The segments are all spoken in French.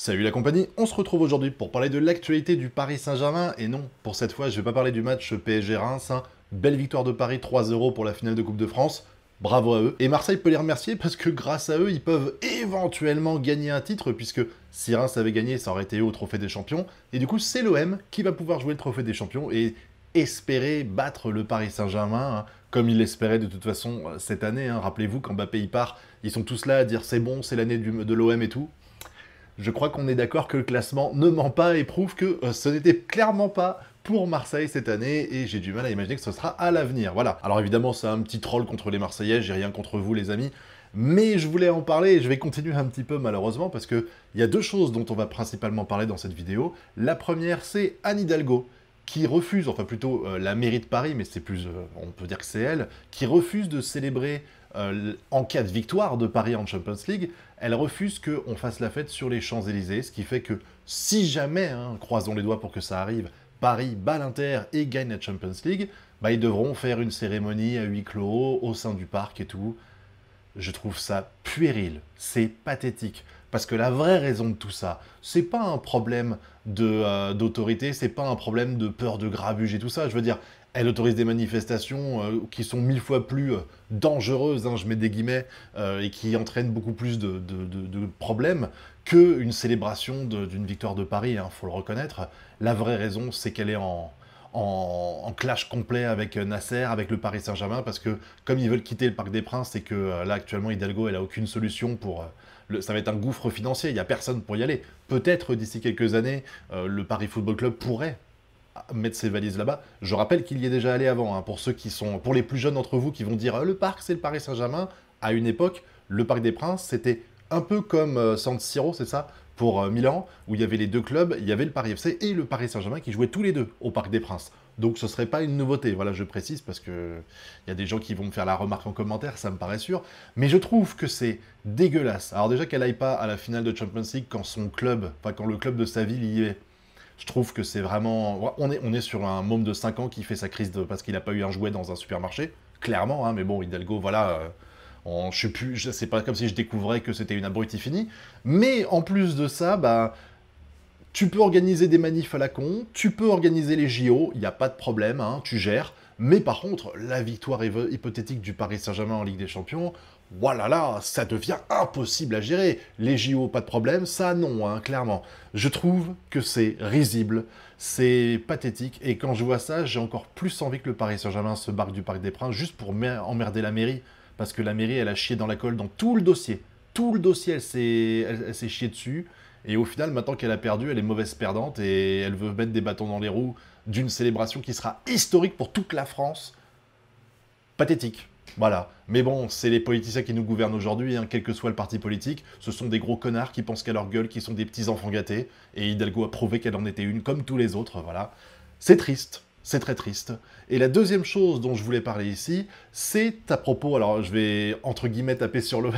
Salut la compagnie, on se retrouve aujourd'hui pour parler de l'actualité du Paris Saint-Germain, et non, pour cette fois, je vais pas parler du match PSG-Reims, hein. Belle victoire de Paris 3-0 pour la finale de Coupe de France, bravo à eux. Et Marseille peut les remercier parce que grâce à eux, ils peuvent éventuellement gagner un titre, puisque si Reims avait gagné, ça aurait été eux au Trophée des Champions, et du coup, c'est l'OM qui va pouvoir jouer le Trophée des Champions et espérer battre le Paris Saint-Germain, hein, comme il l'espérait de toute façon cette année, hein. Rappelez-vous, quand Mbappé y part, ils sont tous là à dire c'est bon, c'est l'année de l'OM et tout. Je crois qu'on est d'accord que le classement ne ment pas et prouve que ce n'était clairement pas pour Marseille cette année, et j'ai du mal à imaginer que ce sera à l'avenir. Voilà. Alors évidemment, c'est un petit troll contre les Marseillais, j'ai rien contre vous les amis, mais je voulais en parler et je vais continuer un petit peu malheureusement parce qu'il y a deux choses dont on va principalement parler dans cette vidéo. La première, c'est Anne Hidalgo, qui refuse, enfin plutôt la mairie de Paris, mais c'est plus, on peut dire que c'est elle, qui refuse de célébrer en cas de victoire de Paris en Champions League, elle refuse qu'on fasse la fête sur les Champs-Élysées, ce qui fait que si jamais, hein, croisons les doigts pour que ça arrive, Paris bat l'Inter et gagne la Champions League, bah, ils devront faire une cérémonie à huis clos au sein du parc et tout. Je trouve ça puéril, c'est pathétique. Parce que la vraie raison de tout ça, c'est pas un problème d'autorité, c'est pas un problème de peur de grabuge et tout ça. Je veux dire, elle autorise des manifestations qui sont 1000 fois plus dangereuses, hein, je mets des guillemets, et qui entraînent beaucoup plus de problèmes qu'une célébration d'une victoire de Paris, hein, faut le reconnaître. La vraie raison, c'est qu'elle est en clash complet avec Nasser, avec le Paris Saint-Germain, parce que comme ils veulent quitter le Parc des Princes, et que là actuellement Hidalgo elle a aucune solution pour... ça va être un gouffre financier, il n'y a personne pour y aller. Peut-être d'ici quelques années, le Paris Football Club pourrait mettre ses valises là-bas. Je rappelle qu'il y est déjà allé avant, hein, pour ceux qui sont... Pour les plus jeunes d'entre vous qui vont dire le parc c'est le Paris Saint-Germain, à une époque, le Parc des Princes c'était un peu comme San Siro, c'est ça, pour Milan, où il y avait les deux clubs, il y avait le Paris FC et le Paris Saint-Germain qui jouaient tous les deux au Parc des Princes. Donc ce serait pas une nouveauté, voilà, je précise, parce que il y a des gens qui vont me faire la remarque en commentaire, ça me paraît sûr, mais je trouve que c'est dégueulasse. Alors déjà qu'elle aille pas à la finale de Champions League quand son club, enfin quand le club de sa ville y est, je trouve que c'est vraiment... On est sur un môme de 5 ans qui fait sa crise parce qu'il n'a pas eu un jouet dans un supermarché, clairement, hein, mais bon, Hidalgo, voilà... je sais plus, c'est pas comme si je découvrais que c'était une abrutie finie. Mais en plus de ça, bah, tu peux organiser des manifs à la con, tu peux organiser les JO, il n'y a pas de problème, hein, tu gères. Mais par contre, la victoire hypothétique du Paris Saint-Germain en Ligue des Champions, voilà, là, ça devient impossible à gérer. Les JO, pas de problème, ça non, hein, clairement. Je trouve que c'est risible, c'est pathétique, et quand je vois ça, j'ai encore plus envie que le Paris Saint-Germain se barque du Parc des Princes, juste pour emmerder la mairie, parce que la mairie, elle a chié dans la colle dans tout le dossier. Tout le dossier, elle s'est chiée dessus. Et au final, maintenant qu'elle a perdu, elle est mauvaise perdante et elle veut mettre des bâtons dans les roues d'une célébration qui sera historique pour toute la France. Pathétique. Voilà. Mais bon, c'est les politiciens qui nous gouvernent aujourd'hui, hein, quel que soit le parti politique. Ce sont des gros connards qui pensent qu'à leur gueule, qui sont des petits enfants gâtés. Et Hidalgo a prouvé qu'elle en était une, comme tous les autres, voilà. C'est triste. C'est très triste. Et la deuxième chose dont je voulais parler ici, c'est à propos, alors je vais entre guillemets taper sur l'OM,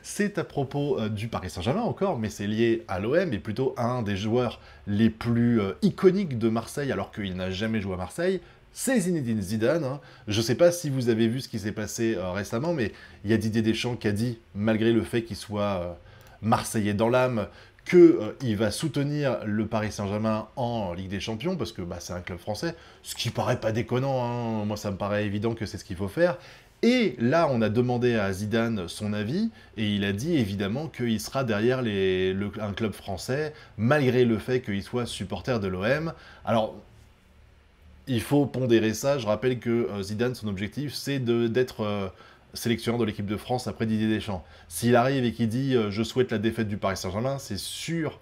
c'est à propos du Paris Saint-Germain encore, mais c'est lié à l'OM et plutôt à un des joueurs les plus iconiques de Marseille alors qu'il n'a jamais joué à Marseille, c'est Zinedine Zidane, hein. Je ne sais pas si vous avez vu ce qui s'est passé récemment, mais il y a Didier Deschamps qui a dit, malgré le fait qu'il soit Marseillais dans l'âme, qu'il va soutenir le Paris Saint-Germain en Ligue des Champions, parce que bah, c'est un club français, ce qui paraît pas déconnant, hein. Moi ça me paraît évident que c'est ce qu'il faut faire. Et là, on a demandé à Zidane son avis, et il a dit évidemment qu'il sera derrière un club français, malgré le fait qu'il soit supporter de l'OM. Alors, il faut pondérer ça. Je rappelle que Zidane, son objectif, c'est d'être sélectionneur de l'équipe de France après Didier Deschamps. S'il arrive et qu'il dit je souhaite la défaite du Paris Saint-Germain, c'est sûr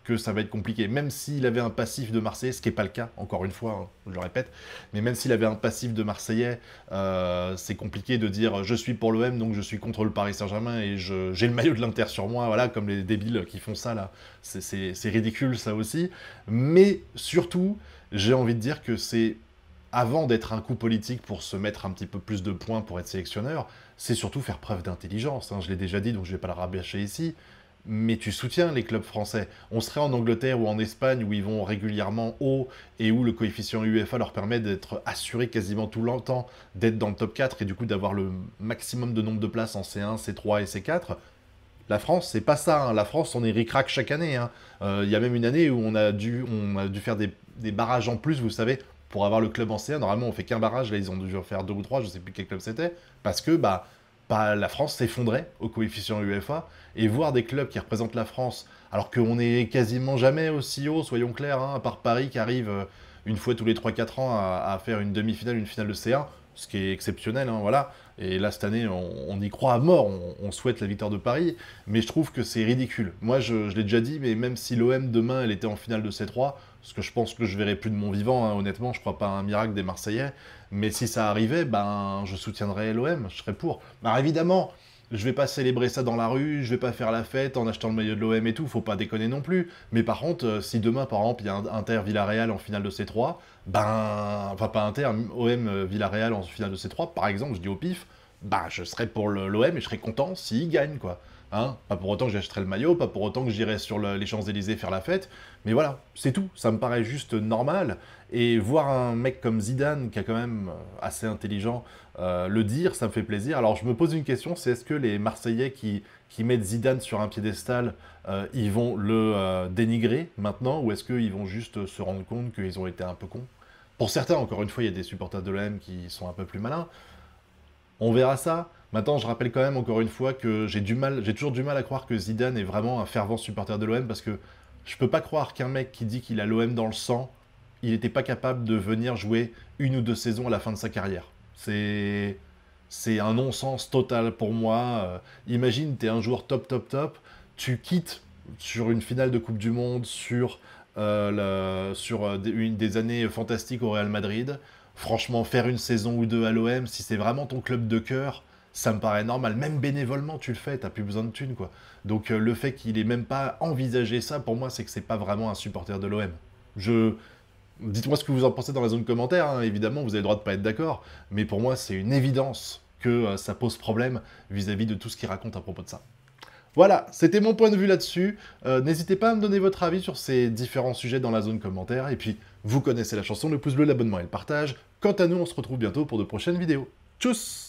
que ça va être compliqué. Même s'il avait un passif de Marseillais, ce qui n'est pas le cas, encore une fois, hein, je le répète, mais même s'il avait un passif de Marseillais, c'est compliqué de dire je suis pour l'OM, donc je suis contre le Paris Saint-Germain et j'ai le maillot de l'Inter sur moi, voilà, comme les débiles qui font ça là. C'est ridicule ça aussi. Mais surtout, j'ai envie de dire que c'est, avant d'être un coup politique pour se mettre un petit peu plus de points pour être sélectionneur, c'est surtout faire preuve d'intelligence, hein. Je l'ai déjà dit, donc je ne vais pas le rabâcher ici. Mais tu soutiens les clubs français. On serait en Angleterre ou en Espagne où ils vont régulièrement haut et où le coefficient UEFA leur permet d'être assurés quasiment tout le temps d'être dans le top 4 et du coup d'avoir le maximum de nombre de places en C1, C3 et C4. La France, c'est pas ça, hein. La France, on est ric-rac chaque année, hein. Il y a même une année où on a dû faire des barrages en plus, vous savez, pour avoir le club en C1. Normalement, on fait qu'un barrage, là, ils ont dû en faire 2 ou 3, je sais plus quel club c'était, parce que, la France s'effondrait au coefficient UEFA, et voir des clubs qui représentent la France, alors qu'on est quasiment jamais aussi haut, soyons clairs, hein, à part Paris qui arrive une fois tous les 3-4 ans à faire une demi-finale, une finale de C1, ce qui est exceptionnel, hein, voilà. Et là, cette année, on y croit à mort, on souhaite la victoire de Paris, mais je trouve que c'est ridicule. Moi, je l'ai déjà dit, mais même si l'OM, demain, elle était en finale de C3, ce que je pense que je verrai plus de mon vivant, hein, honnêtement, je crois pas à un miracle des Marseillais, mais si ça arrivait, je soutiendrais l'OM, je serais pour. Alors évidemment, je vais pas célébrer ça dans la rue, je vais pas faire la fête en achetant le maillot de l'OM et tout, faut pas déconner non plus. Mais par contre, si demain, par exemple, il y a un Inter-Villarreal en finale de C3, enfin pas Inter, OM-Villarreal en finale de C3, par exemple, je dis au pif, je serais pour l'OM et je serais content s'il gagne, quoi. Hein, pas pour autant que j'achèterais le maillot, pas pour autant que j'irais sur les Champs-Élysées faire la fête, mais voilà, c'est tout, ça me paraît juste normal, et voir un mec comme Zidane, qui est quand même assez intelligent, le dire, ça me fait plaisir. Alors je me pose une question, c'est est-ce que les Marseillais qui mettent Zidane sur un piédestal, ils vont le dénigrer maintenant, ou est-ce qu'ils vont juste se rendre compte qu'ils ont été un peu cons? Pour certains, encore une fois, il y a des supporters de l'OM qui sont un peu plus malins, on verra ça. Maintenant, je rappelle quand même encore une fois que j'ai toujours du mal à croire que Zidane est vraiment un fervent supporter de l'OM, parce que je peux pas croire qu'un mec qui dit qu'il a l'OM dans le sang, il n'était pas capable de venir jouer 1 ou 2 saisons à la fin de sa carrière. C'est un non-sens total pour moi. Imagine, t'es un joueur top, top, top, tu quittes sur une finale de Coupe du Monde, sur des années fantastiques au Real Madrid. Franchement, faire une saison ou deux à l'OM, si c'est vraiment ton club de cœur, ça me paraît normal. Même bénévolement, tu le fais, t'as plus besoin de thunes, quoi. Donc le fait qu'il ait même pas envisagé ça, pour moi, c'est que c'est pas vraiment un supporter de l'OM. Je... Dites-moi ce que vous en pensez dans la zone commentaire, hein. Évidemment, vous avez le droit de pas être d'accord, mais pour moi, c'est une évidence que ça pose problème vis-à-vis de tout ce qu'il raconte à propos de ça. Voilà, c'était mon point de vue là-dessus. N'hésitez pas à me donner votre avis sur ces différents sujets dans la zone commentaire. Et puis, vous connaissez la chanson, le pouce bleu, l'abonnement et le partage. Quant à nous, on se retrouve bientôt pour de prochaines vidéos. Tchuss!